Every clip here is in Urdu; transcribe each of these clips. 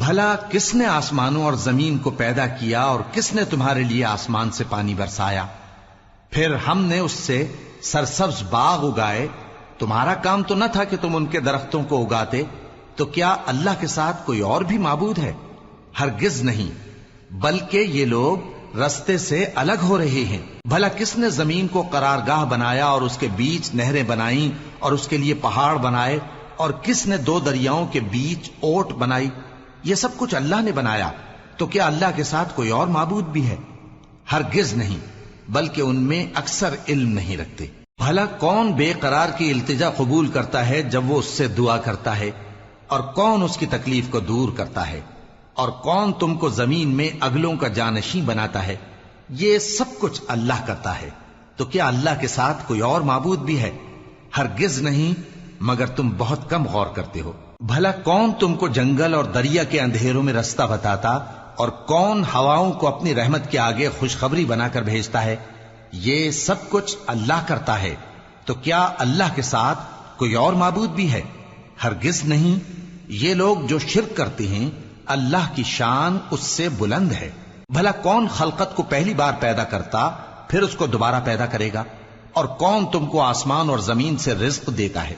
بھلا کس نے آسمانوں اور زمین کو پیدا کیا اور کس نے تمہارے لیے آسمان سے پانی برسایا؟ پھر ہم نے اس سے سرسبز باغ اگائے. تمہارا کام تو نہ تھا کہ تم ان کے درختوں کو اگاتے. تو کیا اللہ کے ساتھ کوئی اور بھی معبود ہے؟ ہرگز نہیں، بلکہ یہ لوگ رستے سے الگ ہو رہے ہیں. بھلا کس نے زمین کو قرارگاہ بنایا اور اس کے بیچ نہریں بنائیں اور اس کے لیے پہاڑ بنائے، اور کس نے دو دریاؤں کے بیچ اوٹ بنائی؟ یہ سب کچھ اللہ نے بنایا. تو کیا اللہ کے ساتھ کوئی اور معبود بھی ہے؟ ہرگز نہیں، بلکہ ان میں اکثر علم نہیں رکھتے. بھلا کون بے قرار کی التجا قبول کرتا ہے جب وہ اس سے دعا کرتا ہے، اور کون اس کی تکلیف کو دور کرتا ہے، اور کون تم کو زمین میں اگلوں کا جانشین بناتا ہے؟ یہ سب کچھ اللہ کرتا ہے. تو کیا اللہ کے ساتھ کوئی اور معبود بھی ہے؟ ہرگز نہیں، مگر تم بہت کم غور کرتے ہو. بھلا کون تم کو جنگل اور دریا کے اندھیروں میں رستہ بتاتا، اور کون ہواؤں کو اپنی رحمت کے آگے خوشخبری بنا کر بھیجتا ہے؟ یہ سب کچھ اللہ کرتا ہے. تو کیا اللہ کے ساتھ کوئی اور معبود بھی ہے؟ ہرگز نہیں. یہ لوگ جو شرک کرتے ہیں اللہ کی شان اس سے بلند ہے. بھلا کون خلقت کو پہلی بار پیدا کرتا پھر اس کو دوبارہ پیدا کرے گا؟ اور کون تم کو آسمان اور زمین سے رزق دیتا ہے؟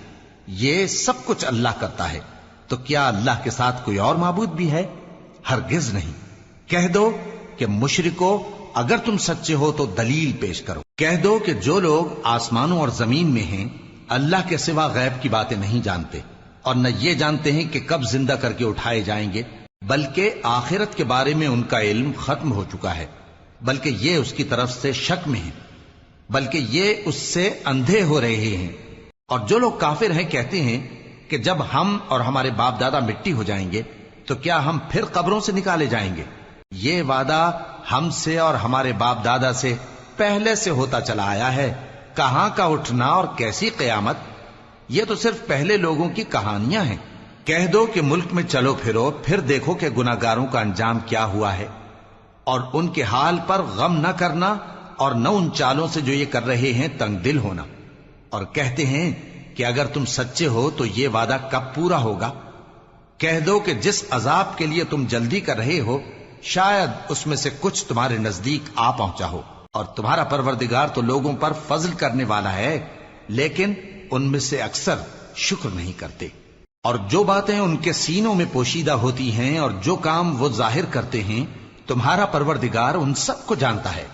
یہ سب کچھ اللہ کرتا ہے. تو کیا اللہ کے ساتھ کوئی اور معبود بھی ہے؟ ہرگز نہیں. کہہ دو کہ مشرکو، اگر تم سچے ہو تو دلیل پیش کرو. کہہ دو کہ جو لوگ آسمانوں اور زمین میں ہیں اللہ کے سوا غیب کی باتیں نہیں جانتے، اور نہ یہ جانتے ہیں کہ کب زندہ کر کے اٹھائے جائیں گے، بلکہ آخرت کے بارے میں ان کا علم ختم ہو چکا ہے، بلکہ یہ اس کی طرف سے شک میں ہیں، بلکہ یہ اس سے اندھے ہو رہے ہیں. اور جو لوگ کافر ہیں کہتے ہیں کہ جب ہم اور ہمارے باپ دادا مٹی ہو جائیں گے تو کیا ہم پھر قبروں سے نکالے جائیں گے؟ یہ وعدہ ہم سے اور ہمارے باپ دادا سے پہلے سے ہوتا چلا آیا ہے. کہاں کا اٹھنا اور کیسی قیامت؟ یہ تو صرف پہلے لوگوں کی کہانیاں ہیں. کہہ دو کہ ملک میں چلو پھرو، پھر دیکھو کہ گناہگاروں کا انجام کیا ہوا ہے، اور ان کے حال پر غم نہ کرنا، اور نہ ان چالوں سے جو یہ کر رہے ہیں تنگ دل ہونا. اور کہتے ہیں کہ اگر تم سچے ہو تو یہ وعدہ کب پورا ہوگا؟ کہہ دو کہ جس عذاب کے لیے تم جلدی کر رہے ہو شاید اس میں سے کچھ تمہارے نزدیک آ پہنچا ہو، اور تمہارا پروردگار تو لوگوں پر فضل کرنے والا ہے، لیکن ان میں سے اکثر شکر نہیں کرتے. اور جو باتیں ان کے سینوں میں پوشیدہ ہوتی ہیں اور جو کام وہ ظاہر کرتے ہیں تمہارا پروردگار ان سب کو جانتا ہے.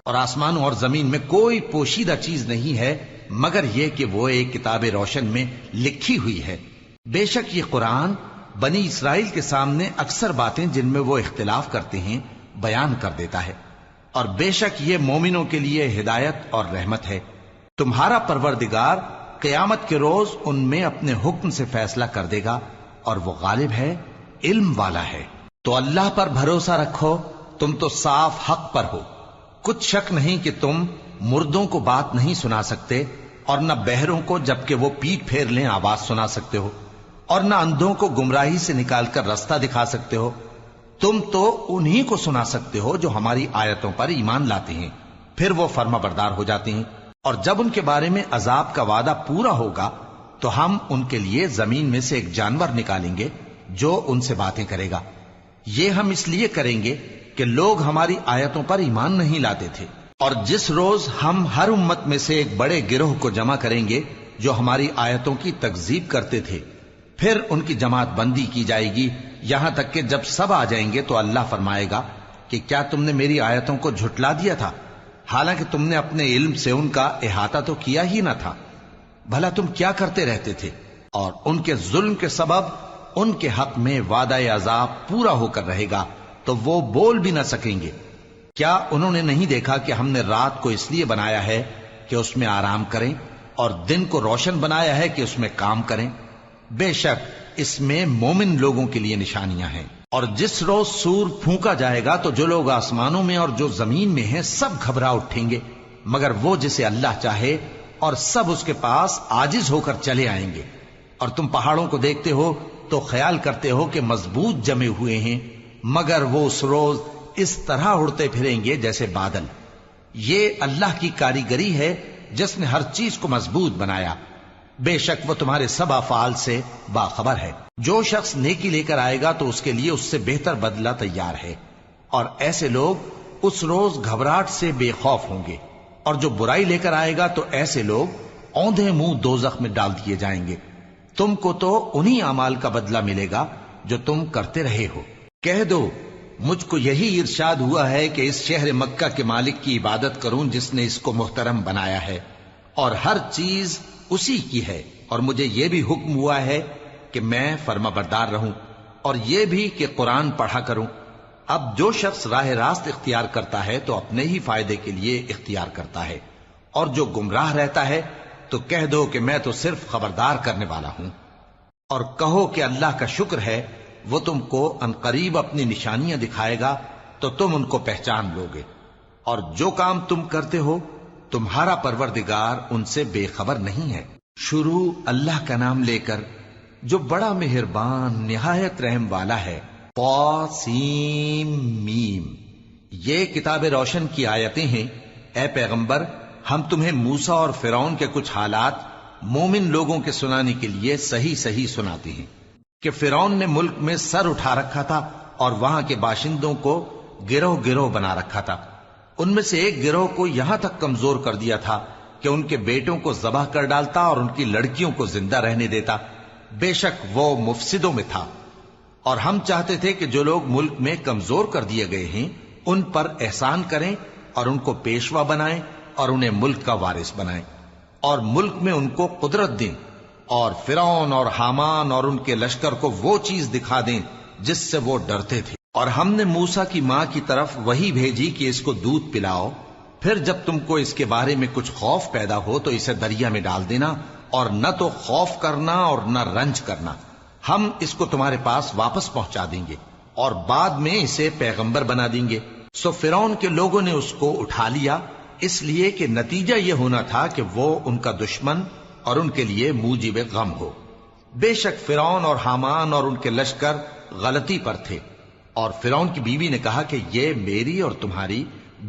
اور آسمانوں اور زمین میں کوئی پوشیدہ چیز نہیں ہے مگر یہ کہ وہ ایک کتاب روشن میں لکھی ہوئی ہے. بے شک یہ قرآن بنی اسرائیل کے سامنے اکثر باتیں جن میں وہ اختلاف کرتے ہیں بیان کر دیتا ہے، اور بے شک یہ مومنوں کے لیے ہدایت اور رحمت ہے. تمہارا پروردگار قیامت کے روز ان میں اپنے حکم سے فیصلہ کر دے گا، اور وہ غالب ہے، علم والا ہے. تو اللہ پر بھروسہ رکھو، تم تو صاف حق پر ہو. کچھ شک نہیں کہ تم مردوں کو بات نہیں سنا سکتے، اور نہ بہروں کو جبکہ وہ پیٹ پھیر لیں آواز سنا سکتے ہو، اور نہ اندھوں کو گمراہی سے نکال کر رستہ دکھا سکتے ہو. تم تو انہی کو سنا سکتے ہو جو ہماری آیتوں پر ایمان لاتے ہیں، پھر وہ فرما بردار ہو جاتے ہیں. اور جب ان کے بارے میں عذاب کا وعدہ پورا ہوگا تو ہم ان کے لیے زمین میں سے ایک جانور نکالیں گے جو ان سے باتیں کرے گا. یہ ہم اس لیے کریں گے کہ لوگ ہماری آیتوں پر ایمان نہیں لاتے تھے. اور جس روز ہم ہر امت میں سے ایک بڑے گروہ کو جمع کریں گے جو ہماری آیتوں کی تکذیب کرتے تھے، پھر ان کی جماعت بندی کی جائے گی یہاں تک کہ جب سب آ جائیں گے تو اللہ فرمائے گا کہ کیا تم نے میری آیتوں کو جھٹلا دیا تھا، حالانکہ تم نے اپنے علم سے ان کا احاطہ تو کیا ہی نہ تھا. بھلا تم کیا کرتے رہتے تھے؟ اور ان کے ظلم کے سبب ان کے حق میں وعدہ عذاب پورا ہو کر رہے گا تو وہ بول بھی نہ سکیں گے. کیا انہوں نے نہیں دیکھا کہ ہم نے رات کو اس لیے بنایا ہے کہ اس میں آرام کریں، اور دن کو روشن بنایا ہے کہ اس میں کام کریں؟ بے شک اس میں مومن لوگوں کے لیے نشانیاں ہیں. اور جس روز سور پھونکا جائے گا تو جو لوگ آسمانوں میں اور جو زمین میں ہیں سب گھبرا اٹھیں گے مگر وہ جسے اللہ چاہے، اور سب اس کے پاس عاجز ہو کر چلے آئیں گے. اور تم پہاڑوں کو دیکھتے ہو تو خیال کرتے ہو کہ مضبوط جمے ہوئے ہیں، مگر وہ اس روز اس طرح اڑتے پھریں گے جیسے بادل. یہ اللہ کی کاریگری ہے جس نے ہر چیز کو مضبوط بنایا. بے شک وہ تمہارے سب افعال سے باخبر ہے۔ جو شخص نیکی لے کر آئے گا تو اس کے لیے اس سے بہتر بدلہ تیار ہے، اور ایسے لوگ اس روز گھبراہٹ سے بے خوف ہوں گے، اور جو برائی لے کر آئے گا تو ایسے لوگ اوندھے منہ دوزخ میں ڈال دیے جائیں گے۔ تم کو تو انہی اعمال کا بدلہ ملے گا جو تم کرتے رہے ہو۔ کہہ دو مجھ کو یہی ارشاد ہوا ہے کہ اس شہر مکہ کے مالک کی عبادت کروں جس نے اس کو محترم بنایا ہے، اور ہر چیز اسی کی ہے، اور مجھے یہ بھی حکم ہوا ہے کہ میں فرما بردار رہوں، اور یہ بھی کہ قرآن پڑھا کروں۔ اب جو شخص راہ راست اختیار کرتا ہے تو اپنے ہی فائدے کے لیے اختیار کرتا ہے، اور جو گمراہ رہتا ہے تو کہہ دو کہ میں تو صرف خبردار کرنے والا ہوں۔ اور کہو کہ اللہ کا شکر ہے وہ تم کو عنقریب اپنی نشانیاں دکھائے گا تو تم ان کو پہچان لو گے، اور جو کام تم کرتے ہو تمہارا پروردگار ان سے بے خبر نہیں ہے۔ شروع اللہ کا نام لے کر جو بڑا مہربان نہایت رحم والا ہے۔ طاسیم میم، یہ کتاب روشن کی آیتیں ہیں۔ اے پیغمبر، ہم تمہیں موسیٰ اور فرعون کے کچھ حالات مومن لوگوں کے سنانے کے لیے صحیح صحیح سناتے ہیں کہ فرعون نے ملک میں سر اٹھا رکھا تھا اور وہاں کے باشندوں کو گروہ گروہ بنا رکھا تھا۔ ان میں سے ایک گروہ کو یہاں تک کمزور کر دیا تھا کہ ان کے بیٹوں کو ذبح کر ڈالتا اور ان کی لڑکیوں کو زندہ رہنے دیتا۔ بے شک وہ مفسدوں میں تھا، اور ہم چاہتے تھے کہ جو لوگ ملک میں کمزور کر دیے گئے ہیں ان پر احسان کریں اور ان کو پیشوا بنائیں اور انہیں ملک کا وارث بنائیں، اور ملک میں ان کو قدرت دیں، اور فرعون اور حامان اور ان کے لشکر کو وہ چیز دکھا دیں جس سے وہ ڈرتے تھے۔ اور ہم نے موسیٰ کی ماں کی طرف وہی بھیجی کہ اس کو دودھ پلاؤ، پھر جب تم کو اس کے بارے میں کچھ خوف پیدا ہو تو اسے دریا میں ڈال دینا، اور نہ تو خوف کرنا اور نہ رنج کرنا، ہم اس کو تمہارے پاس واپس پہنچا دیں گے اور بعد میں اسے پیغمبر بنا دیں گے۔ سو فرعون کے لوگوں نے اس کو اٹھا لیا، اس لیے کہ نتیجہ یہ ہونا تھا کہ وہ ان کا دشمن اور ان کے لیے موجب غم ہو۔ بے شک فرعون اور حامان اور ان کے لشکر غلطی پر تھے، اور فرعون کی بیوی نے کہا کہ یہ میری اور تمہاری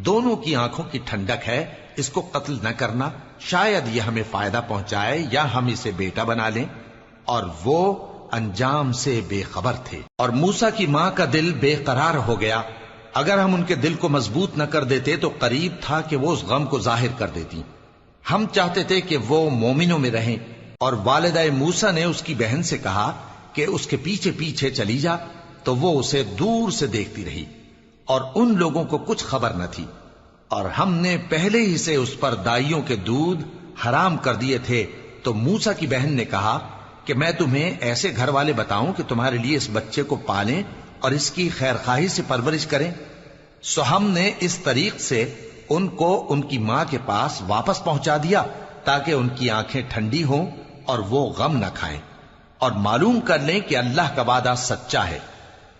دونوں کی آنکھوں کی ٹھنڈک ہے، اس کو قتل نہ کرنا، شاید یہ ہمیں فائدہ پہنچائے یا ہم اسے بیٹا بنا لیں، اور وہ انجام سے بے خبر تھے۔ اور موسیٰ کی ماں کا دل بے قرار ہو گیا، اگر ہم ان کے دل کو مضبوط نہ کر دیتے تو قریب تھا کہ وہ اس غم کو ظاہر کر دیتی۔ ہم چاہتے تھے کہ وہ مومنوں میں رہیں، اور والدہ موسیٰ نے اس کی بہن سے کہا کہ اس کے پیچھے پیچھے چلی جا، تو وہ اسے دور سے دیکھتی رہی، اور ان لوگوں کو کچھ خبر نہ تھی، اور ہم نے پہلے ہی سے اس پر دائیوں کے دودھ حرام کر دیے تھے۔ تو موسیٰ کی بہن نے کہا کہ میں تمہیں ایسے گھر والے بتاؤں کہ تمہارے لیے اس بچے کو پالیں اور اس کی خیر خواہی سے پرورش کریں۔ سو ہم نے اس طریق سے ان کو ان کی ماں کے پاس واپس پہنچا دیا تاکہ ان کی آنکھیں ٹھنڈی ہوں اور وہ غم نہ کھائیں، اور معلوم کر لیں کہ اللہ کا وعدہ سچا ہے،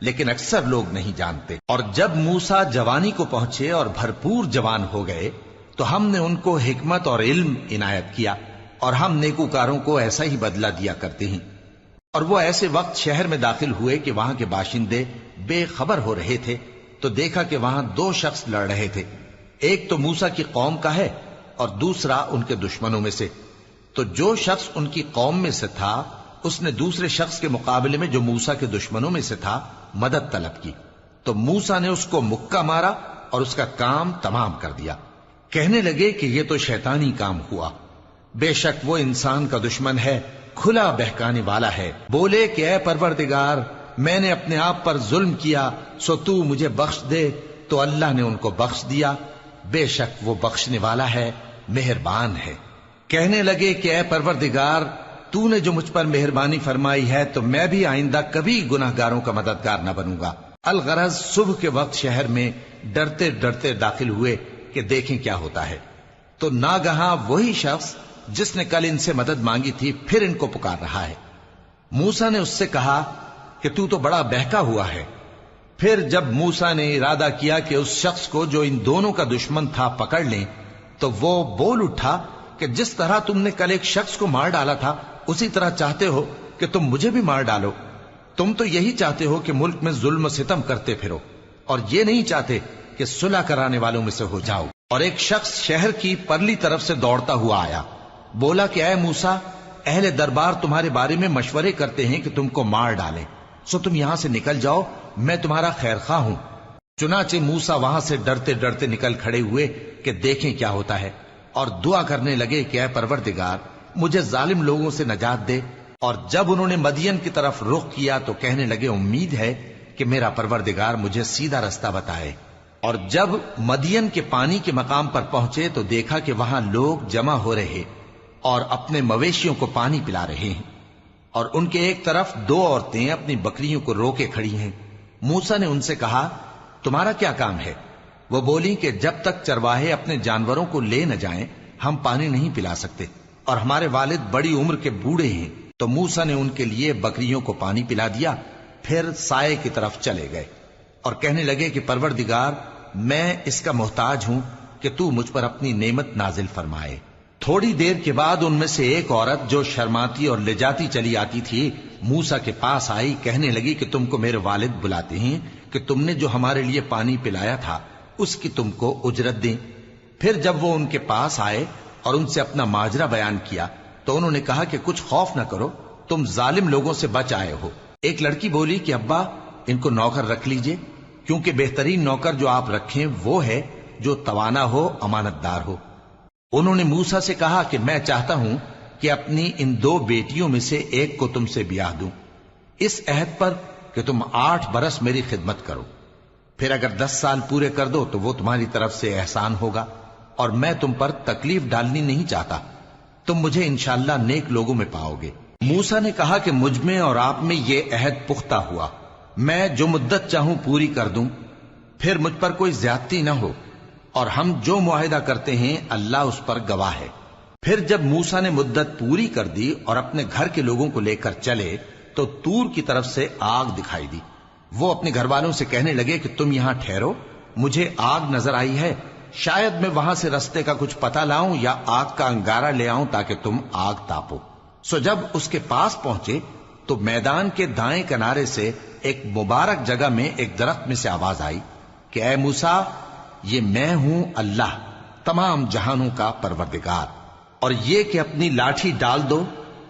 لیکن اکثر لوگ نہیں جانتے۔ اور جب موسیٰ جوانی کو پہنچے اور بھرپور جوان ہو گئے تو ہم نے ان کو حکمت اور علم عنایت کیا، اور ہم نیکوکاروں کو ایسا ہی بدلہ دیا کرتے ہیں۔ اور وہ ایسے وقت شہر میں داخل ہوئے کہ وہاں کے باشندے بے خبر ہو رہے تھے، تو دیکھا کہ وہاں دو شخص لڑ رہے تھے، ایک تو موسیٰ کی قوم کا ہے اور دوسرا ان کے دشمنوں میں سے۔ تو جو شخص ان کی قوم میں سے تھا اس نے دوسرے شخص کے مقابلے میں جو موسیٰ کے دشمنوں میں سے تھا مدد طلب کی، تو موسیٰ نے اس کو مکہ مارا اور اس کا کام تمام کر دیا۔ کہنے لگے کہ یہ تو شیطانی کام ہوا، بے شک وہ انسان کا دشمن ہے، کھلا بہکانے والا ہے۔ بولے کہ اے پروردگار، میں نے اپنے آپ پر ظلم کیا، سو تو مجھے بخش دے، تو اللہ نے ان کو بخش دیا، بے شک وہ بخشنے والا ہے، مہربان ہے۔ کہنے لگے کہ اے پروردگار، تو نے جو مجھ پر مہربانی فرمائی ہے تو میں بھی آئندہ کبھی گناہ گاروں کا مددگار نہ بنوں گا۔ الغرض صبح کے وقت شہر میں ڈرتے ڈرتے داخل ہوئے کہ دیکھیں کیا ہوتا ہے، تو ناگہاں وہی شخص جس نے کل ان سے مدد مانگی تھی پھر ان کو پکار رہا ہے۔ موسیٰ نے اس سے کہا کہ تو بڑا بہکا ہوا ہے۔ پھر جب موسیٰ نے ارادہ کیا کہ اس شخص کو جو ان دونوں کا دشمن تھا پکڑ لیں، تو وہ بول اٹھا کہ جس طرح تم نے کل ایک شخص کو مار ڈالا تھا اسی طرح چاہتے ہو کہ تم مجھے بھی مار ڈالو۔ تم تو یہی چاہتے ہو کہ ملک میں ظلم و ستم کرتے پھرو، اور یہ نہیں چاہتے کہ صلح کرانے والوں میں سے ہو جاؤ۔ اور ایک شخص شہر کی پرلی طرف سے دوڑتا ہوا آیا، بولا کہ اے موسیٰ، اہل دربار تمہارے بارے میں مشورے کرتے ہیں کہ تم کو مار ڈالیں، سو تم یہاں سے نکل جاؤ، میں تمہارا خیر خواہ ہوں۔ چنانچہ موسیٰ وہاں سے ڈرتے ڈرتے نکل کھڑے ہوئے کہ دیکھیں کیا ہوتا ہے، اور دعا کرنے لگے کہ اے پروردگار مجھے ظالم لوگوں سے نجات دے۔ اور جب انہوں نے مدین کی طرف رخ کیا تو کہنے لگے امید ہے کہ میرا پروردگار مجھے سیدھا رستہ بتائے۔ اور جب مدین کے پانی کے مقام پر پہنچے تو دیکھا کہ وہاں لوگ جمع ہو رہے اور اپنے مویشیوں کو پانی پلا رہے ہیں، اور ان کے ایک طرف دو عورتیں اپنی بکریوں کو روکے کھڑی ہیں۔ موسیٰ نے ان سے کہا تمہارا کیا کام ہے؟ وہ بولی کہ جب تک چرواہے اپنے جانوروں کو لے نہ جائیں ہم پانی نہیں پلا سکتے، اور ہمارے والد بڑی عمر کے بوڑھے ہیں۔ تو موسیٰ نے ان کے لیے بکریوں کو پانی پلا دیا، پھر سائے کی طرف چلے گئے اور کہنے لگے کہ پروردگار میں اس کا محتاج ہوں کہ تو مجھ پر اپنی نعمت نازل فرمائے۔ تھوڑی دیر کے بعد ان میں سے ایک عورت جو شرماتی اور لجاتی چلی آتی تھی موسیٰ کے پاس آئی، کہنے لگی کہ تم کو میرے والد بلاتے ہیں کہ تم نے جو ہمارے لیے پانی پلایا تھا اس کی تم کو اجرت دیں۔ پھر جب وہ ان کے پاس آئے اور ان سے اپنا ماجرا بیان کیا تو انہوں نے کہا کہ کچھ خوف نہ کرو، تم ظالم لوگوں سے بچ آئے ہو۔ ایک لڑکی بولی کہ ابا ان کو نوکر رکھ لیجئے، کیونکہ بہترین نوکر جو آپ رکھیں وہ ہے جو توانا ہو، امانت دار ہو۔ انہوں نے موسیٰ سے کہا کہ میں چاہتا ہوں کہ اپنی ان دو بیٹیوں میں سے ایک کو تم سے بیاہ دوں، اس عہد پر کہ تم 8 برس میری خدمت کرو، پھر اگر 10 سال پورے کر دو تو وہ تمہاری طرف سے احسان ہوگا، اور میں تم پر تکلیف ڈالنی نہیں چاہتا، تم مجھے انشاءاللہ نیک لوگوں میں پاؤ گے۔ موسیٰ نے کہا کہ مجھ میں اور آپ میں یہ عہد پختہ ہوا، میں جو مدت چاہوں پوری کر دوں، پھر مجھ پر کوئی زیادتی نہ ہو، اور ہم جو معاہدہ کرتے ہیں اللہ اس پر گواہ ہے۔ پھر جب موسیٰ نے مدت پوری کر دی اور اپنے گھر کے لوگوں کو لے کر چلے تو طور کی طرف سے آگ دکھائی دی۔ وہ اپنے گھر والوں سے کہنے لگے کہ تم یہاں ٹھہرو، مجھے آگ نظر آئی ہے، شاید میں وہاں سے رستے کا کچھ پتہ لاؤں یا آگ کا انگارہ لے آؤں تاکہ تم آگ تاپو۔ سو جب اس کے پاس پہنچے تو میدان کے دائیں کنارے سے ایک مبارک جگہ میں ایک درخت میں سے آواز آئی کہ اے موسیٰ یہ میں ہوں اللہ تمام جہانوں کا پروردگار، اور یہ کہ اپنی لاٹھی ڈال دو۔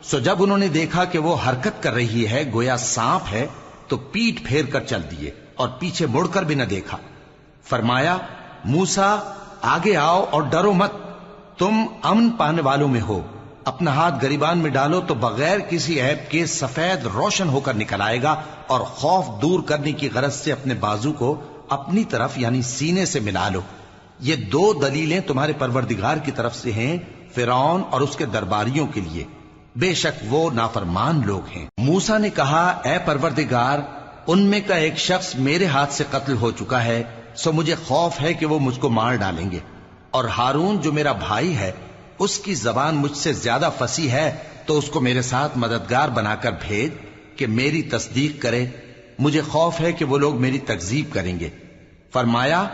سو جب انہوں نے دیکھا کہ وہ حرکت کر رہی ہے گویا سانپ ہے تو پیٹ پھیر کر چل دیے اور پیچھے مڑ کر بھی نہ دیکھا۔ فرمایا موسیٰ آگے آؤ اور ڈرو مت، تم امن پانے والوں میں ہو، اپنا ہاتھ گریبان میں ڈالو تو بغیر کسی عیب کے سفید روشن ہو کر نکل آئے گا، اور خوف دور کرنے کی غرض سے اپنے بازو کو اپنی طرف یعنی سینے سے ملا لو۔ یہ 2 دلیلیں تمہارے پروردگار کی طرف سے ہیں فرعون اور اس کے درباریوں کے لیے، بے شک وہ نافرمان لوگ ہیں۔ موسیٰ نے کہا اے پروردگار ان میں کا ایک شخص میرے ہاتھ سے قتل ہو چکا ہے، سو مجھے خوف ہے کہ وہ مجھ کو مار ڈالیں گے، اور ہارون جو میرا بھائی ہے اس کی زبان مجھ سے زیادہ فصیح ہے، تو اس کو میرے ساتھ مددگار بنا کر بھیج کہ میری تصدیق کرے، مجھے خوف ہے کہ وہ لوگ میری تکذیب کریں گے۔ فرمایا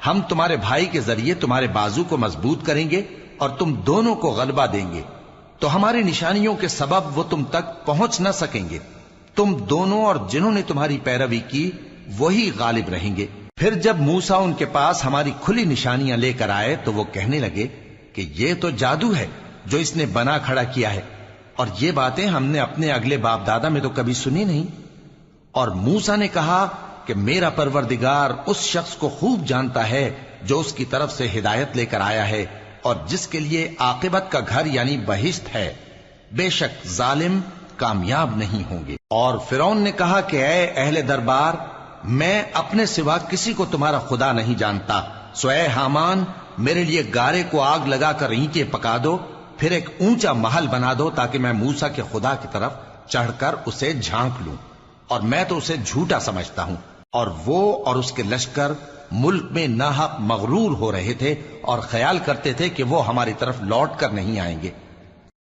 ہم تمہارے بھائی کے ذریعے تمہارے بازو کو مضبوط کریں گے اور تم دونوں کو غلبہ دیں گے، تو ہماری نشانیوں کے سبب وہ تم تک پہنچ نہ سکیں گے، تم دونوں اور جنہوں نے تمہاری پیروی کی وہی غالب رہیں گے۔ پھر جب موسیٰ ان کے پاس ہماری کھلی نشانیاں لے کر آئے تو وہ کہنے لگے کہ یہ تو جادو ہے جو اس نے بنا کھڑا کیا ہے، اور یہ باتیں ہم نے اپنے اگلے باپ دادا میں تو کبھی سنی نہیں۔ اور موسیٰ نے کہا کہ میرا پروردگار اس شخص کو خوب جانتا ہے جو اس کی طرف سے ہدایت لے کر آیا ہے اور جس کے لیے عاقبت کا گھر یعنی بہشت ہے، بے شک ظالم کامیاب نہیں ہوں گے۔ اور فرعون نے کہا کہ اے اہل دربار میں اپنے سوا کسی کو تمہارا خدا نہیں جانتا، سو اے حامان میرے لیے گارے کو آگ لگا کر اینٹیں پکا دو، پھر ایک اونچا محل بنا دو تاکہ میں موسیٰ کے خدا کی طرف چڑھ کر اسے جھانک لوں، اور میں تو اسے جھوٹا سمجھتا ہوں۔ اور وہ اور اس کے لشکر ملک میں ناحق مغرور ہو رہے تھے اور خیال کرتے تھے کہ وہ ہماری طرف لوٹ کر نہیں آئیں گے،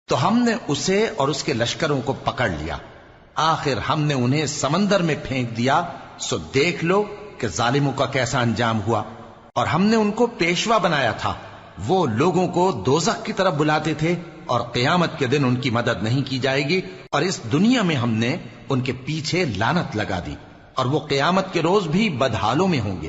تو ہم نے اسے اور اس کے لشکروں کو پکڑ لیا، آخر ہم نے انہیں سمندر میں پھینک دیا، سو دیکھ لو کہ ظالموں کا کیسا انجام ہوا۔ اور ہم نے ان کو پیشوا بنایا تھا، وہ لوگوں کو دوزخ کی طرف بلاتے تھے، اور قیامت کے دن ان کی مدد نہیں کی جائے گی، اور اس دنیا میں ہم نے ان کے پیچھے لعنت لگا دی، اور وہ قیامت کے روز بھی بدحالوں میں ہوں گے۔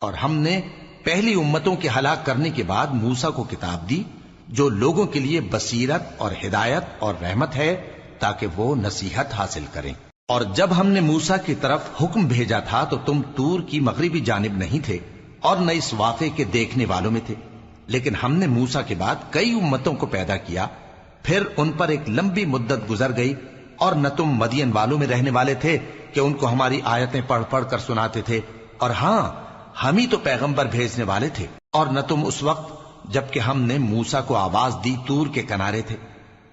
اور ہم نے پہلی امتوں کے ہلاک کرنے کے بعد موسیٰ کو کتاب دی، جو لوگوں کے لیے بصیرت اور ہدایت اور رحمت ہے تاکہ وہ نصیحت حاصل کریں۔ اور جب ہم نے موسیٰ کی طرف حکم بھیجا تھا تو تم طور کی مغربی جانب نہیں تھے اور نہ اس واقعے کے دیکھنے والوں میں تھے، لیکن ہم نے موسیٰ کے بعد کئی امتوں کو پیدا کیا، پھر ان پر ایک لمبی مدت گزر گئی، اور نہ تم مدین والوں میں رہنے والے تھے کہ ان کو ہماری آیتیں پڑھ پڑھ کر سناتے تھے، اور ہاں ہم ہی تو پیغمبر بھیجنے والے تھے، اور نہ تم اس وقت جبکہ ہم نے موسیٰ کو آواز دی طور کے کنارے تھے،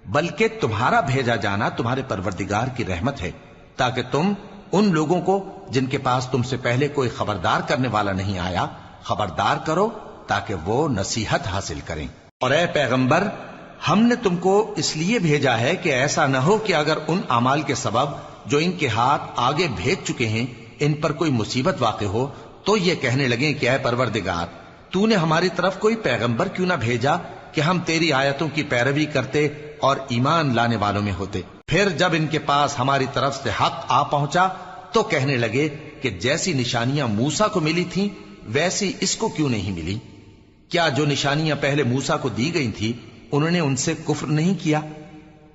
بلکہ تمہارا بھیجا جانا تمہارے پروردگار کی رحمت ہے تاکہ تم ان لوگوں کو جن کے پاس تم سے پہلے کوئی خبردار کرنے والا نہیں آیا خبردار کرو تاکہ وہ نصیحت حاصل کریں۔ اور اے پیغمبر، ہم نے تم کو اس لیے بھیجا ہے کہ ایسا نہ ہو کہ اگر ان اعمال کے سبب جو ان کے ہاتھ آگے بھیج چکے ہیں ان پر کوئی مصیبت واقع ہو تو یہ کہنے لگیں کہ اے پروردگار، تو نے ہماری طرف کوئی پیغمبر کیوں نہ بھیجا کہ ہم تیری آیتوں کی پیروی کرتے اور ایمان لانے والوں میں ہوتے۔ پھر جب ان کے پاس ہماری طرف سے حق آ پہنچا تو کہنے لگے کہ جیسی نشانیاں موسیٰ کو ملی تھیں ویسی اس کو کیوں نہیں ملی؟ کیا جو نشانیاں پہلے موسیٰ کو دی گئی تھی انہوں نے ان سے کفر نہیں کیا؟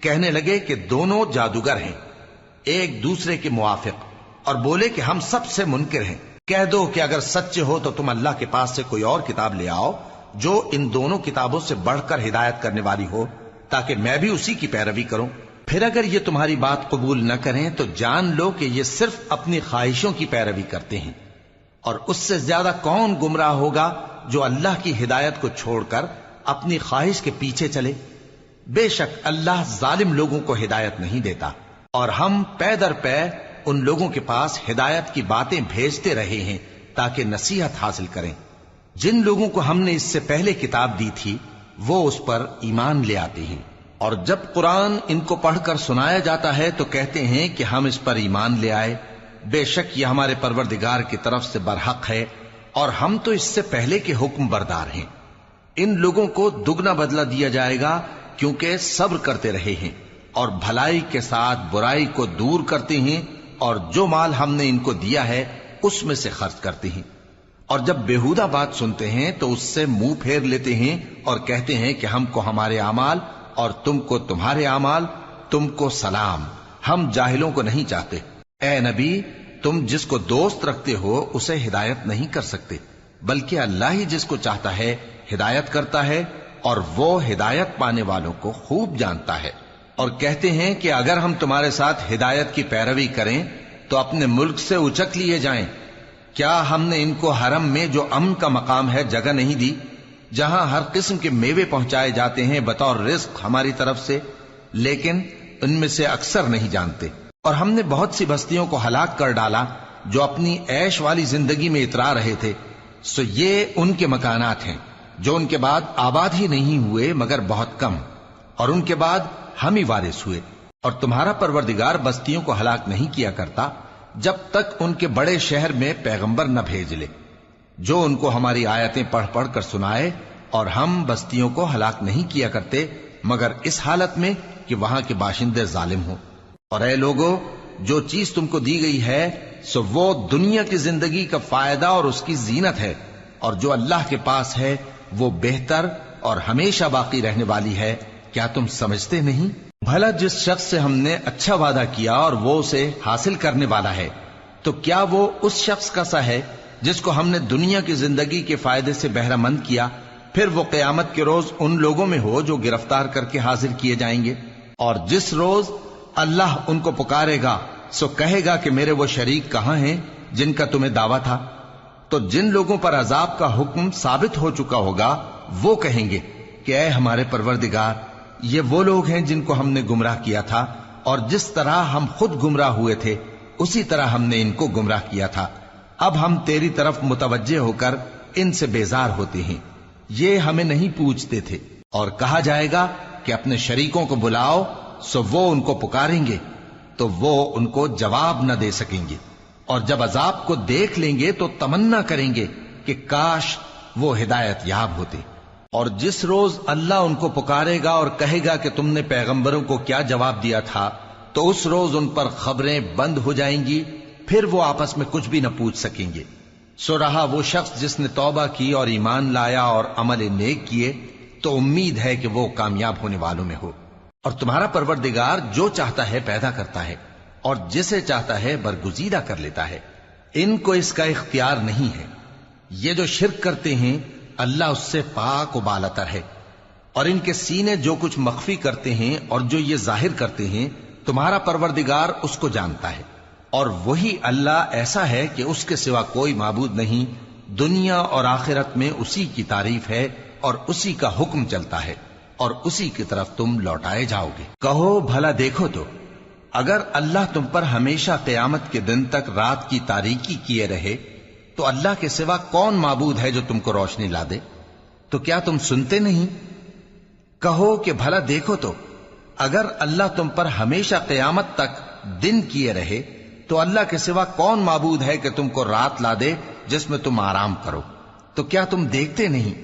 کہنے لگے کہ دونوں جادوگر ہیں ایک دوسرے کے موافق، اور بولے کہ ہم سب سے منکر ہیں۔ کہہ دو کہ اگر سچے ہو تو تم اللہ کے پاس سے کوئی اور کتاب لے آؤ جو ان دونوں کتابوں سے بڑھ کر ہدایت کرنے والی ہو تاکہ میں بھی اسی کی پیروی کروں۔ پھر اگر یہ تمہاری بات قبول نہ کریں تو جان لو کہ یہ صرف اپنی خواہشوں کی پیروی کرتے ہیں، اور اس سے زیادہ کون گمراہ ہوگا جو اللہ کی ہدایت کو چھوڑ کر اپنی خواہش کے پیچھے چلے۔ بے شک اللہ ظالم لوگوں کو ہدایت نہیں دیتا، اور ہم پے در پے ان لوگوں کے پاس ہدایت کی باتیں بھیجتے رہے ہیں تاکہ نصیحت حاصل کریں۔ جن لوگوں کو ہم نے اس سے پہلے کتاب دی تھی وہ اس پر ایمان لے آتے ہیں، اور جب قرآن ان کو پڑھ کر سنایا جاتا ہے تو کہتے ہیں کہ ہم اس پر ایمان لے آئے، بے شک یہ ہمارے پروردگار کی طرف سے برحق ہے اور ہم تو اس سے پہلے کے حکم بردار ہیں۔ ان لوگوں کو دگنا بدلہ دیا جائے گا کیونکہ صبر کرتے رہے ہیں اور بھلائی کے ساتھ برائی کو دور کرتے ہیں، اور جو مال ہم نے ان کو دیا ہے اس میں سے خرچ کرتے ہیں، اور جب بےہودہ بات سنتے ہیں تو اس سے منہ پھیر لیتے ہیں اور کہتے ہیں کہ ہم کو ہمارے اعمال اور تم کو تمہارے اعمال، تم کو سلام، ہم جاہلوں کو نہیں چاہتے۔ اے نبی، تم جس کو دوست رکھتے ہو اسے ہدایت نہیں کر سکتے، بلکہ اللہ ہی جس کو چاہتا ہے ہدایت کرتا ہے، اور وہ ہدایت پانے والوں کو خوب جانتا ہے۔ اور کہتے ہیں کہ اگر ہم تمہارے ساتھ ہدایت کی پیروی کریں تو اپنے ملک سے اچک لیے جائیں۔ کیا ہم نے ان کو حرم میں جو امن کا مقام ہے جگہ نہیں دی، جہاں ہر قسم کے میوے پہنچائے جاتے ہیں بطور رزق ہماری طرف سے؟ لیکن ان میں سے اکثر نہیں جانتے۔ اور ہم نے بہت سی بستیوں کو ہلاک کر ڈالا جو اپنی عیش والی زندگی میں اترا رہے تھے، سو یہ ان کے مکانات ہیں جو ان کے بعد آباد ہی نہیں ہوئے مگر بہت کم، اور ان کے بعد ہم ہی وارث ہوئے۔ اور تمہارا پروردگار بستیوں کو ہلاک نہیں کیا کرتا جب تک ان کے بڑے شہر میں پیغمبر نہ بھیج لے جو ان کو ہماری آیتیں پڑھ پڑھ کر سنائے، اور ہم بستیوں کو ہلاک نہیں کیا کرتے مگر اس حالت میں کہ وہاں کے باشندے ظالم ہوں۔ اور اے لوگو، جو چیز تم کو دی گئی ہے سو وہ دنیا کی زندگی کا فائدہ اور اس کی زینت ہے، اور جو اللہ کے پاس ہے وہ بہتر اور ہمیشہ باقی رہنے والی ہے۔ کیا تم سمجھتے نہیں؟ بھلا جس شخص سے ہم نے اچھا وعدہ کیا اور وہ اسے حاصل کرنے والا ہے تو کیا وہ اس شخص کا سا ہے جس کو ہم نے دنیا کی زندگی کے فائدے سے بہرہ مند کیا، پھر وہ قیامت کے روز ان لوگوں میں ہو جو گرفتار کر کے حاضر کیے جائیں گے؟ اور جس روز اللہ ان کو پکارے گا سو کہے گا کہ میرے وہ شریک کہاں ہیں جن کا تمہیں دعویٰ تھا؟ تو جن لوگوں پر عذاب کا حکم ثابت ہو چکا ہوگا وہ کہیں گے کہ اے ہمارے پروردگار، یہ وہ لوگ ہیں جن کو ہم نے گمراہ کیا تھا، اور جس طرح ہم خود گمراہ ہوئے تھے اسی طرح ہم نے ان کو گمراہ کیا تھا۔ اب ہم تیری طرف متوجہ ہو کر ان سے بیزار ہوتے ہیں، یہ ہمیں نہیں پوچھتے تھے۔ اور کہا جائے گا کہ اپنے شریکوں کو بلاؤ، سو وہ ان کو پکاریں گے تو وہ ان کو جواب نہ دے سکیں گے، اور جب عذاب کو دیکھ لیں گے تو تمنا کریں گے کہ کاش وہ ہدایت یاب ہوتے۔ اور جس روز اللہ ان کو پکارے گا اور کہے گا کہ تم نے پیغمبروں کو کیا جواب دیا تھا، تو اس روز ان پر خبریں بند ہو جائیں گی، پھر وہ آپس میں کچھ بھی نہ پوچھ سکیں گے۔ سو رہا وہ شخص جس نے توبہ کی اور ایمان لایا اور عمل نیک کیے، تو امید ہے کہ وہ کامیاب ہونے والوں میں ہو۔ اور تمہارا پروردگار جو چاہتا ہے پیدا کرتا ہے اور جسے چاہتا ہے برگزیدہ کر لیتا ہے، ان کو اس کا اختیار نہیں ہے۔ یہ جو شرک کرتے ہیں اللہ اس سے پاک و بالاتر ہے، اور ان کے سینے جو کچھ مخفی کرتے ہیں اور جو یہ ظاہر کرتے ہیں تمہارا پروردگار اس کو جانتا ہے۔ اور وہی اللہ ایسا ہے کہ اس کے سوا کوئی معبود نہیں، دنیا اور آخرت میں اسی کی تعریف ہے اور اسی کا حکم چلتا ہے اور اسی کی طرف تم لوٹائے جاؤ گے۔ کہو بھلا دیکھو تو اگر اللہ تم پر ہمیشہ قیامت کے دن تک رات کی تاریکی کیے رہے تو اللہ کے سوا کون معبود ہے جو تم کو روشنی لا دے؟ تو کیا تم سنتے نہیں؟ کہو کہ بھلا دیکھو تو اگر اللہ تم پر ہمیشہ قیامت تک دن کیے رہے تو اللہ کے سوا کون معبود ہے کہ تم کو رات لا دے جس میں تم آرام کرو؟ تو کیا تم دیکھتے نہیں؟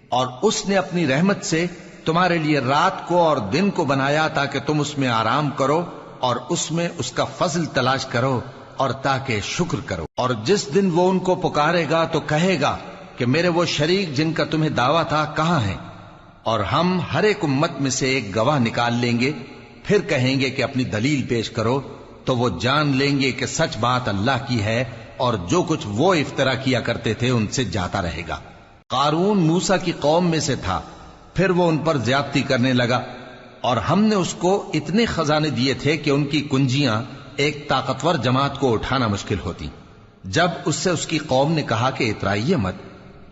اور اس نے اپنی رحمت سے تمہارے لیے رات کو اور دن کو بنایا تاکہ تم اس میں آرام کرو اور اس میں اس کا فضل تلاش کرو اور تاکہ شکر کرو۔ اور جس دن وہ ان کو پکارے گا تو کہے گا کہ میرے وہ شریک جن کا تمہیں دعویٰ تھا کہاں ہیں؟ اور ہم ہر ایک امت میں سے ایک گواہ نکال لیں گے، پھر کہیں گے کہ اپنی دلیل پیش کرو، تو وہ جان لیں گے کہ سچ بات اللہ کی ہے اور جو کچھ وہ افترا کیا کرتے تھے ان سے جاتا رہے گا۔ قارون موسیٰ کی قوم میں سے تھا، پھر وہ ان پر زیادتی کرنے لگا، اور ہم نے اس کو اتنے خزانے دیے تھے کہ ان کی کنجیاں ایک طاقتور جماعت کو اٹھانا مشکل ہوتی۔ جب اس سے اس کی قوم نے کہا کہ اترائیے مت،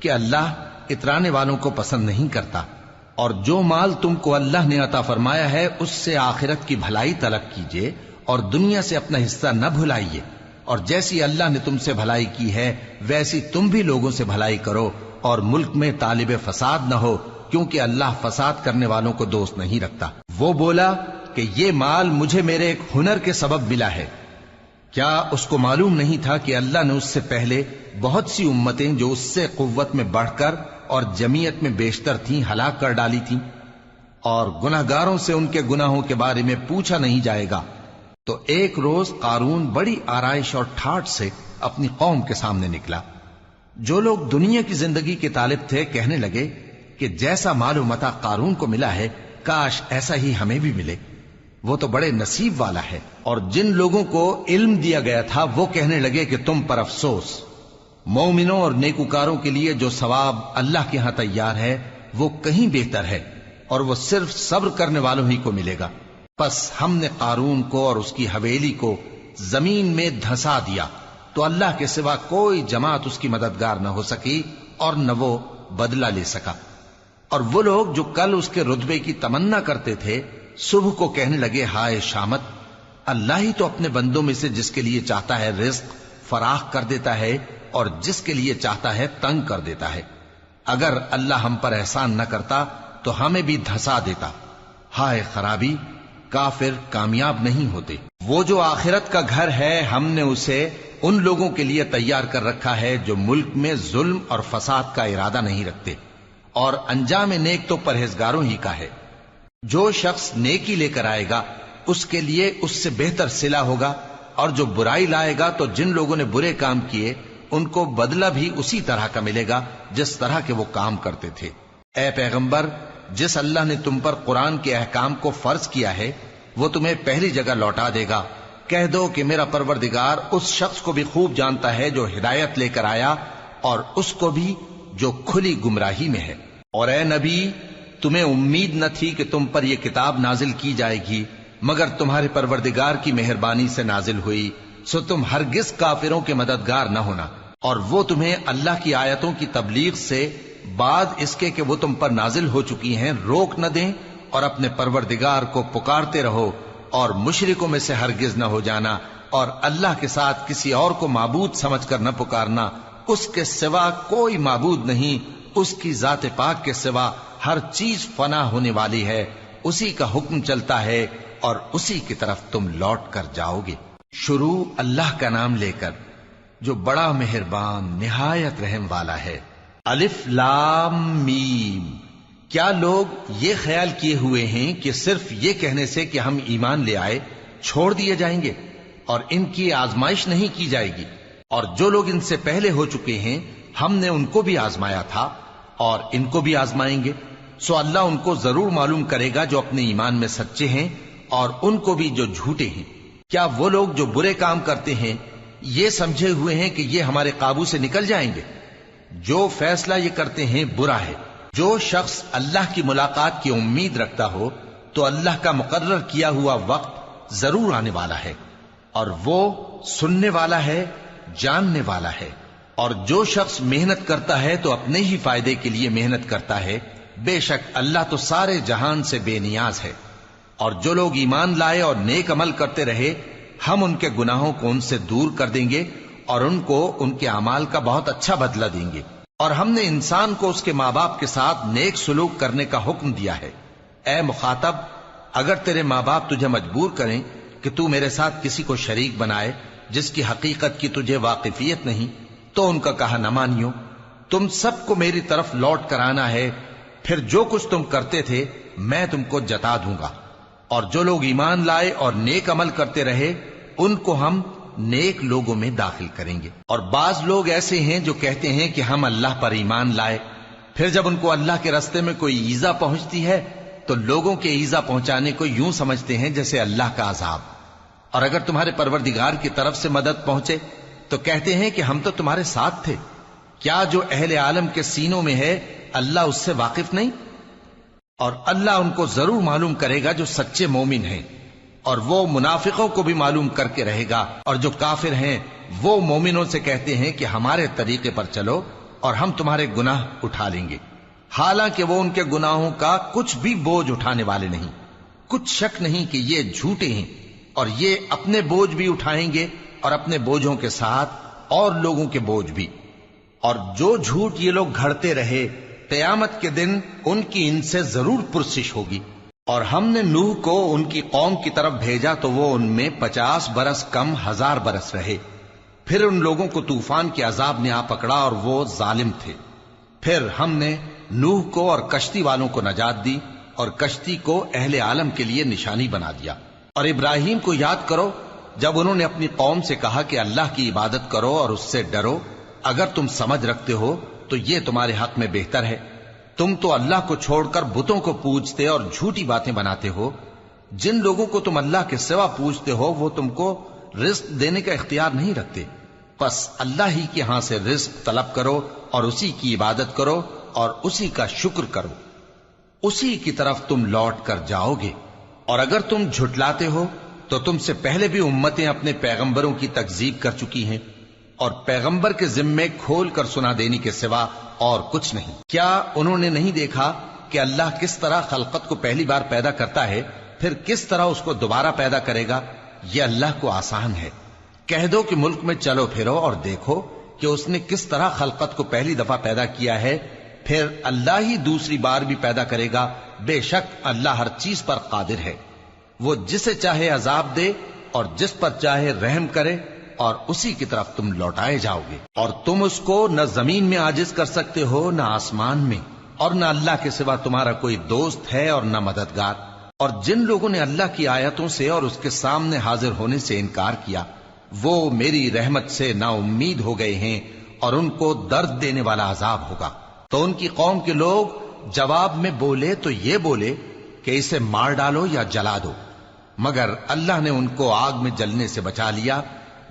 کہ اللہ اترانے والوں کو پسند نہیں کرتا، اور جو مال تم کو اللہ نے عطا فرمایا ہے اس سے آخرت کی بھلائی طلب کیجیے اور دنیا سے اپنا حصہ نہ بھلائیے، اور جیسی اللہ نے تم سے بھلائی کی ہے ویسی تم بھی لوگوں سے بھلائی کرو، اور ملک میں طالب فساد نہ ہو، کیونکہ اللہ فساد کرنے والوں کو دوست نہیں رکھتا۔ وہ بولا کہ یہ مال مجھے میرے ایک ہنر کے سبب ملا ہے۔ کیا اس کو معلوم نہیں تھا کہ اللہ نے اس سے پہلے بہت سی امتیں جو اس سے قوت میں بڑھ کر اور جمعیت میں بیشتر تھیں ہلاک کر ڈالی تھیں، اور گناہگاروں سے ان کے گناہوں کے بارے میں پوچھا نہیں جائے گا؟ تو ایک روز قارون بڑی آرائش اور ٹھاٹ سے اپنی قوم کے سامنے نکلا۔ جو لوگ دنیا کی زندگی کے طالب تھے کہنے لگے کہ جیسا مال و متاع قارون کو ملا ہے کاش ایسا ہی ہمیں بھی ملے، وہ تو بڑے نصیب والا ہے۔ اور جن لوگوں کو علم دیا گیا تھا وہ کہنے لگے کہ تم پر افسوس، مومنوں اور نیکوکاروں کے لیے جو ثواب اللہ کے ہاں تیار ہے وہ کہیں بہتر ہے، اور وہ صرف صبر کرنے والوں ہی کو ملے گا۔ پس ہم نے قارون کو اور اس کی حویلی کو زمین میں دھسا دیا، تو اللہ کے سوا کوئی جماعت اس کی مددگار نہ ہو سکی اور نہ وہ بدلہ لے سکا۔ اور وہ لوگ جو کل اس کے رتبے کی تمنا کرتے تھے صبح کو کہنے لگے ہائے شامت، اللہ ہی تو اپنے بندوں میں سے جس کے لیے چاہتا ہے رزق فراخ کر دیتا ہے اور جس کے لیے چاہتا ہے تنگ کر دیتا ہے۔ اگر اللہ ہم پر احسان نہ کرتا تو ہمیں بھی دھسا دیتا۔ ہائے خرابی، کافر کامیاب نہیں ہوتے۔ وہ جو آخرت کا گھر ہے ہم نے اسے ان لوگوں کے لیے تیار کر رکھا ہے جو ملک میں ظلم اور فساد کا ارادہ نہیں رکھتے، اور انجام نیک تو پرہیزگاروں ہی کا ہے۔ جو شخص نیکی لے کر آئے گا اس کے لیے اس سے بہتر صلہ ہوگا، اور جو برائی لائے گا تو جن لوگوں نے برے کام کیے ان کو بدلہ بھی اسی طرح کا ملے گا جس طرح کے وہ کام کرتے تھے۔ اے پیغمبر، جس اللہ نے تم پر قرآن کے احکام کو فرض کیا ہے وہ تمہیں پہلی جگہ لوٹا دے گا۔ کہہ دو کہ میرا پروردگار اس شخص کو بھی خوب جانتا ہے جو ہدایت لے کر آیا اور اس کو بھی جو کھلی گمراہی میں ہے۔ اور اے نبی، تمہیں امید نہ تھی کہ تم پر یہ کتاب نازل کی جائے گی مگر تمہارے پروردگار کی مہربانی سے نازل ہوئی، سو تم ہرگز کافروں کے مددگار نہ ہونا، اور وہ تمہیں اللہ کی آیتوں کی تبلیغ سے بعد اس کے کہ وہ تم پر نازل ہو چکی ہیں روک نہ دیں، اور اپنے پروردگار کو پکارتے رہو اور مشرکوں میں سے ہرگز نہ ہو جانا، اور اللہ کے ساتھ کسی اور کو معبود سمجھ کر نہ پکارنا، اس کے سوا کوئی معبود نہیں، اس کی ذات پاک کے سوا ہر چیز فنا ہونے والی ہے، اسی کا حکم چلتا ہے اور اسی کی طرف تم لوٹ کر جاؤ گے۔ شروع اللہ کا نام لے کر جو بڑا مہربان نہایت رحم والا ہے۔ الف لام میم۔ کیا لوگ یہ خیال کیے ہوئے ہیں کہ صرف یہ کہنے سے کہ ہم ایمان لے آئے چھوڑ دیے جائیں گے اور ان کی آزمائش نہیں کی جائے گی؟ اور جو لوگ ان سے پہلے ہو چکے ہیں ہم نے ان کو بھی آزمایا تھا اور ان کو بھی آزمائیں گے، سو اللہ ان کو ضرور معلوم کرے گا جو اپنے ایمان میں سچے ہیں اور ان کو بھی جو جھوٹے ہیں۔ کیا وہ لوگ جو برے کام کرتے ہیں یہ سمجھے ہوئے ہیں کہ یہ ہمارے قابو سے نکل جائیں گے؟ جو فیصلہ یہ کرتے ہیں برا ہے۔ جو شخص اللہ کی ملاقات کی امید رکھتا ہو تو اللہ کا مقرر کیا ہوا وقت ضرور آنے والا ہے، اور وہ سننے والا ہے، جاننے والا ہے۔ اور جو شخص محنت کرتا ہے تو اپنے ہی فائدے کے لیے محنت کرتا ہے، بے شک اللہ تو سارے جہان سے بے نیاز ہے۔ اور جو لوگ ایمان لائے اور نیک عمل کرتے رہے، ہم ان کے گناہوں کو ان سے دور کر دیں گے اور ان کو ان کے اعمال کا بہت اچھا بدلہ دیں گے۔ اور ہم نے انسان کو اس کے ماں باپ کے ساتھ نیک سلوک کرنے کا حکم دیا ہے۔ اے مخاطب، اگر تیرے ماں باپ تجھے مجبور کریں کہ تو میرے ساتھ کسی کو شریک بنائے جس کی حقیقت کی تجھے واقفیت نہیں، تو ان کا کہا نہ مانیو۔ تم سب کو میری طرف لوٹ کر آنا ہے، پھر جو کچھ تم کرتے تھے میں تم کو جتا دوں گا۔ اور جو لوگ ایمان لائے اور نیک عمل کرتے رہے ان کو ہم نیک لوگوں میں داخل کریں گے۔ اور بعض لوگ ایسے ہیں جو کہتے ہیں کہ ہم اللہ پر ایمان لائے، پھر جب ان کو اللہ کے راستے میں کوئی ایذا پہنچتی ہے تو لوگوں کے ایذا پہنچانے کو یوں سمجھتے ہیں جیسے اللہ کا عذاب۔ اور اگر تمہارے پروردگار کی طرف سے مدد پہنچے تو کہتے ہیں کہ ہم تو تمہارے ساتھ تھے۔ کیا جو اہل عالم کے سینوں میں ہے اللہ اس سے واقف نہیں؟ اور اللہ ان کو ضرور معلوم کرے گا جو سچے مومن ہیں، اور وہ منافقوں کو بھی معلوم کر کے رہے گا۔ اور جو کافر ہیں وہ مومنوں سے کہتے ہیں کہ ہمارے طریقے پر چلو اور ہم تمہارے گناہ اٹھا لیں گے، حالانکہ وہ ان کے گناہوں کا کچھ بھی بوجھ اٹھانے والے نہیں۔ کچھ شک نہیں کہ یہ جھوٹے ہیں، اور یہ اپنے بوجھ بھی اٹھائیں گے اور اپنے بوجھوں کے ساتھ اور لوگوں کے بوجھ بھی۔ اور جو جھوٹ یہ لوگ گھڑتے رہے قیامت کے دن ان کی ان سے ضرور پرسش ہوگی۔ اور ہم نے نوح کو ان کی قوم کی طرف بھیجا تو وہ ان میں 50 برس کم 1000 برس رہے۔ پھر ان لوگوں کو طوفان کے عذاب نے آ پکڑا اور وہ ظالم تھے۔ پھر ہم نے نوح کو اور کشتی والوں کو نجات دی اور کشتی کو اہل عالم کے لیے نشانی بنا دیا۔ اور ابراہیم کو یاد کرو جب انہوں نے اپنی قوم سے کہا کہ اللہ کی عبادت کرو اور اس سے ڈرو، اگر تم سمجھ رکھتے ہو تو یہ تمہارے حق میں بہتر ہے۔ تم تو اللہ کو چھوڑ کر بتوں کو پوجتے اور جھوٹی باتیں بناتے ہو۔ جن لوگوں کو تم اللہ کے سوا پوجتے ہو وہ تم کو رزق دینے کا اختیار نہیں رکھتے، پس اللہ ہی کے ہاں سے رزق طلب کرو اور اسی کی عبادت کرو اور اسی کا شکر کرو، اسی کی طرف تم لوٹ کر جاؤ گے۔ اور اگر تم جھٹلاتے ہو تو تم سے پہلے بھی امتیں اپنے پیغمبروں کی تکذیب کر چکی ہیں، اور پیغمبر کے ذمے کھول کر سنا دینے کے سوا اور کچھ نہیں۔ کیا انہوں نے نہیں دیکھا کہ اللہ کس طرح خلقت کو پہلی بار پیدا کرتا ہے پھر کس طرح اس کو دوبارہ پیدا کرے گا؟ یہ اللہ کو آسان ہے۔ کہہ دو کہ ملک میں چلو پھرو اور دیکھو کہ اس نے کس طرح خلقت کو پہلی دفعہ پیدا کیا ہے، پھر اللہ ہی دوسری بار بھی پیدا کرے گا۔ بے شک اللہ ہر چیز پر قادر ہے۔ وہ جسے چاہے عذاب دے اور جس پر چاہے رحم کرے، اور اسی کی طرف تم لوٹائے جاؤ گے۔ اور تم اس کو نہ زمین میں عاجز کر سکتے ہو نہ آسمان میں، اور نہ اللہ کے سوا تمہارا کوئی دوست ہے اور نہ مددگار۔ اور جن لوگوں نے اللہ کی آیتوں سے اور اس کے سامنے حاضر ہونے سے انکار کیا وہ میری رحمت سے نا امید ہو گئے ہیں، اور ان کو درد دینے والا عذاب ہوگا۔ تو ان کی قوم کے لوگ جواب میں بولے تو یہ بولے کہ اسے مار ڈالو یا جلا دو، مگر اللہ نے ان کو آگ میں جلنے سے بچا لیا۔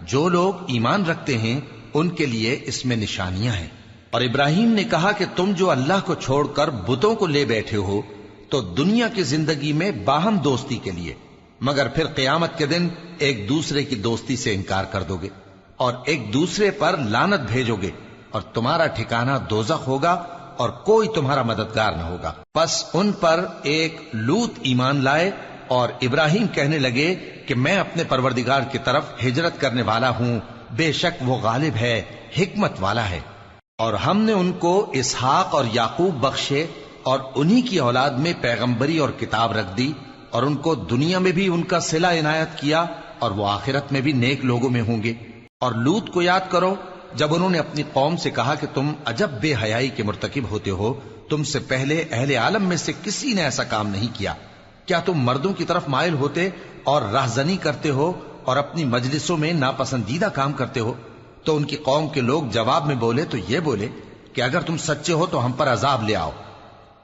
جو لوگ ایمان رکھتے ہیں ان کے لیے اس میں نشانیاں ہیں۔ اور ابراہیم نے کہا کہ تم جو اللہ کو چھوڑ کر بتوں کو لے بیٹھے ہو تو دنیا کی زندگی میں باہم دوستی کے لیے، مگر پھر قیامت کے دن ایک دوسرے کی دوستی سے انکار کر دو گے اور ایک دوسرے پر لعنت بھیجو گے، اور تمہارا ٹھکانہ دوزخ ہوگا اور کوئی تمہارا مددگار نہ ہوگا۔ پس ان پر ایک لوط ایمان لائے اور ابراہیم کہنے لگے کہ میں اپنے پروردگار کی طرف ہجرت کرنے والا ہوں، بے شک وہ غالب ہے، حکمت والا ہے۔ اور ہم نے ان کو اسحاق اور یعقوب بخشے اور انہی کی اولاد میں پیغمبری اور کتاب رکھ دی، اور ان کو دنیا میں بھی ان کا صلہ عنایت کیا اور وہ آخرت میں بھی نیک لوگوں میں ہوں گے۔ اور لوط کو یاد کرو جب انہوں نے اپنی قوم سے کہا کہ تم عجب بے حیائی کے مرتکب ہوتے ہو، تم سے پہلے اہل عالم میں سے کسی نے ایسا کام نہیں کیا۔ کیا تم مردوں کی طرف مائل ہوتے اور راہزنی کرتے ہو اور اپنی مجلسوں میں ناپسندیدہ کام کرتے ہو؟ تو ان کی قوم کے لوگ جواب میں بولے تو یہ بولے کہ اگر تم سچے ہو تو ہم پر عذاب لے آؤ۔